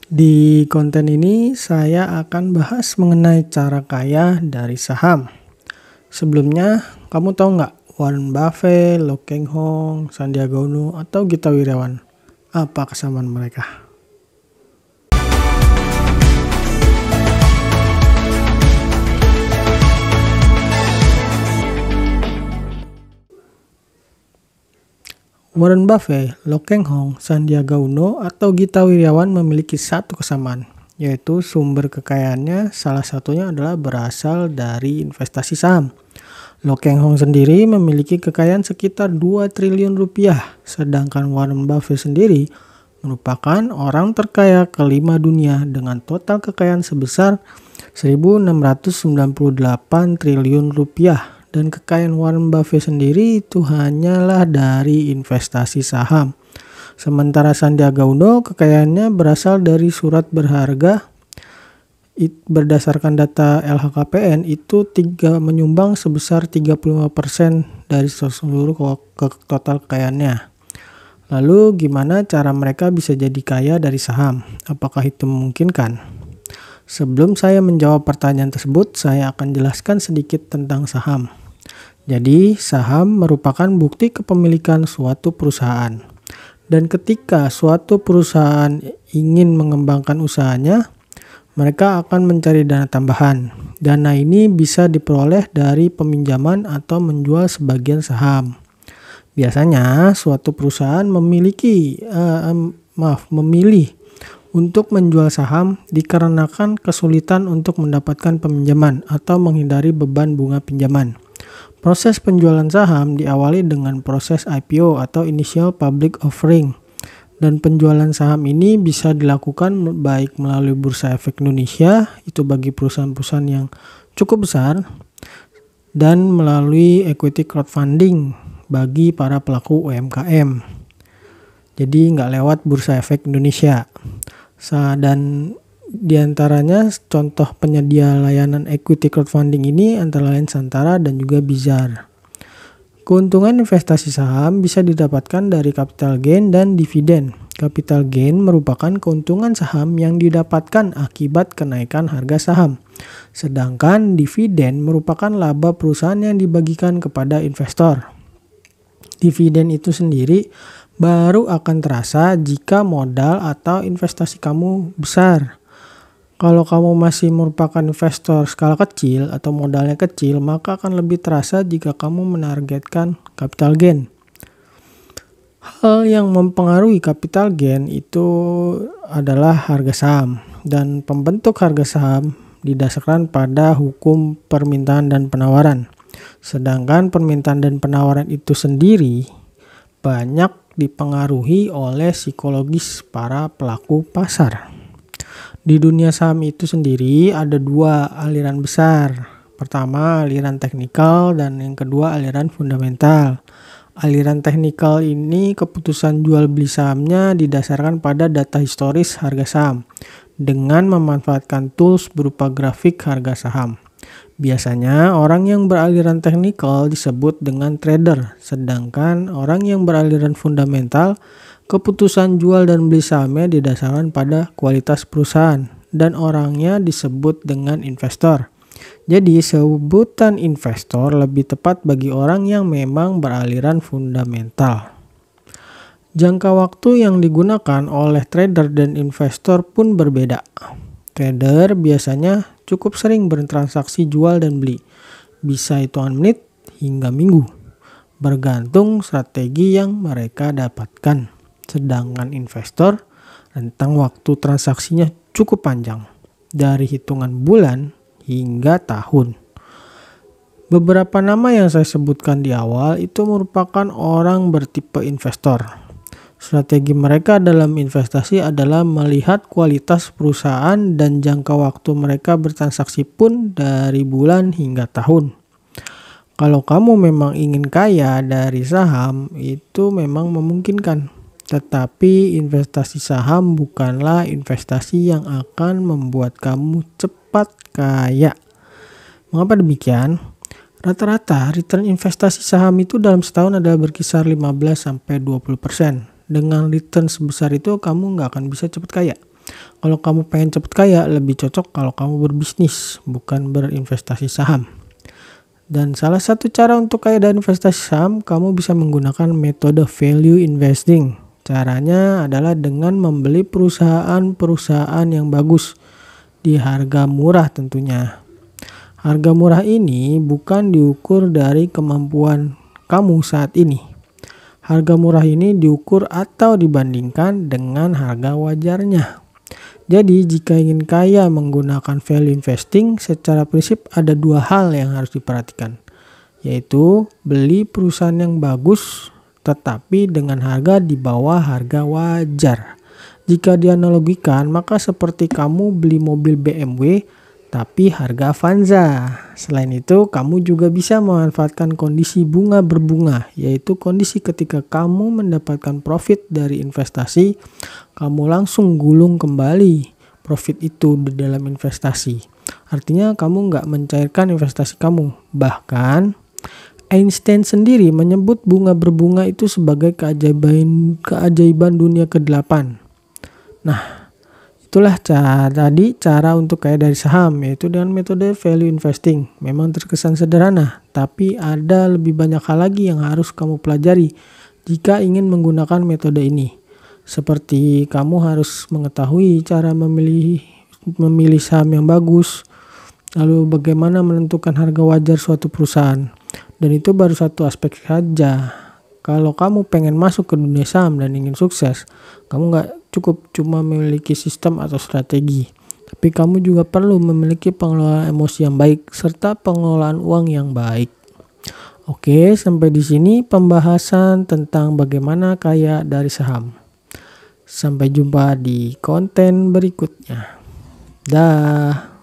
Di konten ini saya akan bahas mengenai cara kaya dari saham. Sebelumnya, kamu tahu nggak Warren Buffett, Lo Keng Hong, Sandiaga Uno, atau Gita Wirjawan? Apa kesamaan mereka? Warren Buffett, Lo Keng Hong, Sandiaga Uno, atau Gita Wirjawan memiliki satu kesamaan, yaitu sumber kekayaannya salah satunya adalah berasal dari investasi saham. Lo Keng Hong sendiri memiliki kekayaan sekitar 2 triliun rupiah, sedangkan Warren Buffett sendiri merupakan orang terkaya kelima dunia dengan total kekayaan sebesar 1.698 triliun rupiah. Dan kekayaan Warren Buffett sendiri itu hanyalah dari investasi saham. Sementara Sandiaga Uno kekayaannya berasal dari surat berharga. Berdasarkan data LHKPN itu menyumbang sebesar 35% dari seluruh total kekayaannya. Lalu gimana cara mereka bisa jadi kaya dari saham? Apakah itu memungkinkan? Sebelum saya menjawab pertanyaan tersebut, saya akan jelaskan sedikit tentang saham. Jadi, saham merupakan bukti kepemilikan suatu perusahaan. Dan ketika suatu perusahaan ingin mengembangkan usahanya, mereka akan mencari dana tambahan. Dana ini bisa diperoleh dari peminjaman atau menjual sebagian saham. Biasanya, suatu perusahaan memilih untuk menjual saham dikarenakan kesulitan untuk mendapatkan peminjaman atau menghindari beban bunga pinjaman. Proses penjualan saham diawali dengan proses IPO atau Initial Public Offering. Dan penjualan saham ini bisa dilakukan baik melalui Bursa Efek Indonesia, itu bagi perusahaan-perusahaan yang cukup besar, dan melalui equity crowdfunding bagi para pelaku UMKM. Jadi nggak lewat Bursa Efek Indonesia. Dan diantaranya contoh penyedia layanan equity crowdfunding ini antara lain Santara dan juga Bizar. Keuntungan investasi saham bisa didapatkan dari capital gain dan dividen. Capital gain merupakan keuntungan saham yang didapatkan akibat kenaikan harga saham. Sedangkan dividen merupakan laba perusahaan yang dibagikan kepada investor. Dividen itu sendiri baru akan terasa jika modal atau investasi kamu besar. Kalau kamu masih merupakan investor skala kecil atau modalnya kecil, maka akan lebih terasa jika kamu menargetkan capital gain. Hal yang mempengaruhi capital gain itu adalah harga saham, dan pembentuk harga saham didasarkan pada hukum permintaan dan penawaran. Sedangkan permintaan dan penawaran itu sendiri banyak dipengaruhi oleh psikologis para pelaku pasar. Di dunia saham itu sendiri ada dua aliran besar. Pertama aliran teknikal dan yang kedua aliran fundamental. Aliran teknikal ini keputusan jual beli sahamnya didasarkan pada data historis harga saham dengan memanfaatkan tools berupa grafik harga saham. Biasanya orang yang beraliran teknikal disebut dengan trader, sedangkan orang yang beraliran fundamental keputusan jual dan beli sahamnya didasarkan pada kualitas perusahaan dan orangnya disebut dengan investor. Jadi sebutan investor lebih tepat bagi orang yang memang beraliran fundamental. Jangka waktu yang digunakan oleh trader dan investor pun berbeda. Trader biasanya cukup sering bertransaksi jual dan beli, bisa hitungan menit hingga minggu, bergantung strategi yang mereka dapatkan. Sedangkan investor, rentang waktu transaksinya cukup panjang, dari hitungan bulan hingga tahun. Beberapa nama yang saya sebutkan di awal itu merupakan orang bertipe investor. Strategi mereka dalam investasi adalah melihat kualitas perusahaan dan jangka waktu mereka bertransaksi pun dari bulan hingga tahun. Kalau kamu memang ingin kaya dari saham, itu memang memungkinkan. Tetapi investasi saham bukanlah investasi yang akan membuat kamu cepat kaya. Mengapa demikian? Rata-rata return investasi saham itu dalam setahun adalah berkisar 15-20%. Dengan return sebesar itu kamu nggak akan bisa cepat kaya. Kalau kamu pengen cepet kaya, lebih cocok kalau kamu berbisnis, bukan berinvestasi saham. Dan salah satu cara untuk kaya dari investasi saham, kamu bisa menggunakan metode value investing. Caranya adalah dengan membeli perusahaan-perusahaan yang bagus di harga murah tentunya. Harga murah ini bukan diukur dari kemampuan kamu saat ini. Harga murah ini diukur atau dibandingkan dengan harga wajarnya. Jadi jika ingin kaya menggunakan value investing, secara prinsip ada dua hal yang harus diperhatikan, yaitu beli perusahaan yang bagus tetapi dengan harga di bawah harga wajar. Jika dianalogikan, maka seperti kamu beli mobil BMW tapi harga Avanza. Selain itu, kamu juga bisa memanfaatkan kondisi bunga berbunga, yaitu kondisi ketika kamu mendapatkan profit dari investasi, kamu langsung gulung kembali profit itu di dalam investasi. Artinya kamu nggak mencairkan investasi kamu. Bahkan Einstein sendiri menyebut bunga berbunga itu sebagai keajaiban dunia ke-8. Nah, itulah cara untuk kaya dari saham, yaitu dengan metode value investing. Memang terkesan sederhana, tapi ada lebih banyak hal lagi yang harus kamu pelajari jika ingin menggunakan metode ini. Seperti kamu harus mengetahui cara memilih saham yang bagus, lalu bagaimana menentukan harga wajar suatu perusahaan. Dan itu baru satu aspek saja. Kalau kamu pengen masuk ke dunia saham dan ingin sukses, kamu nggak cukup cuma memiliki sistem atau strategi, tapi kamu juga perlu memiliki pengelolaan emosi yang baik serta pengelolaan uang yang baik. Oke, sampai di sini pembahasan tentang bagaimana kaya dari saham. Sampai jumpa di konten berikutnya. Dah.